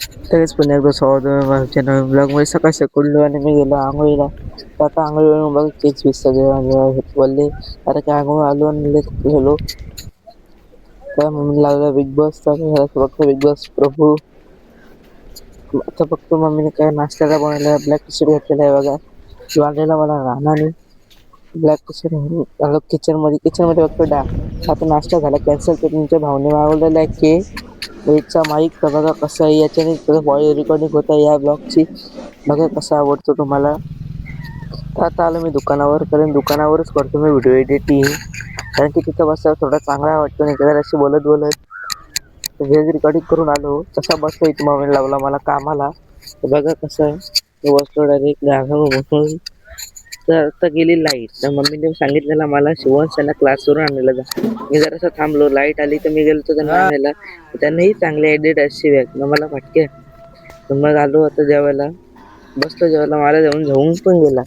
लगेच पुन्हा एकदा स्वागत नवीन ब्लॉगमध्ये. सकाळी उठलो आणि मी गेलो आंघोळीला. तर आता आंघोळीवरून बघ केस बीस सगळे बोलले. अरे काय आंघोळ आलो आणि गेलो. काय मम्मी लागला बिग बॉसचा फक्त बिग बॉस प्रभू. आता फक्त मम्मीने काय नाश्त्याला बनवलं ब्लॅक टी शर्ट घेतलेला आहे बघा. वाढलेला मला राहणार ब्लॅक टी शर्ट आलो किचन मध्ये बघतो आता नाश्ता झाला कॅन्सल. तर तुमच्या भावने मागवलेला आहे केक वेटचा माईक. तर बघा कसं आहे याच्याने व्हॉइस रेकॉर्डिंग होत आहे या ब्लॉगची. बघा कसा आवडतो तुम्हाला. तर आता आलो मी दुकानावर, कारण दुकानावरच करतो मी व्हिडिओ एडिटिंग. कारण की तिथं बसल्यावर थोडा चांगला वाटतो नाही का, अशी बोलत व्हेज रेकॉर्डिंग करून आलो. तसा बसलो इथं मोबाईल लावला मला कामाला. तर बघा कसं आहे बसलो डायरेक्ट बसून. तर आता गेली लाईट. तर मम्मीने सांगितलेलं मला शिवंश यांना क्लासवरून आणायला जा. मी जरासं थांबलो, लाईट आली तर मी गेलो त्यांना आणायला. त्यांनाही चांगले एडिट अशी मला फटके. मग आलो आता जेवायला, बसलो जेवायला. मला जेवून पण गेला.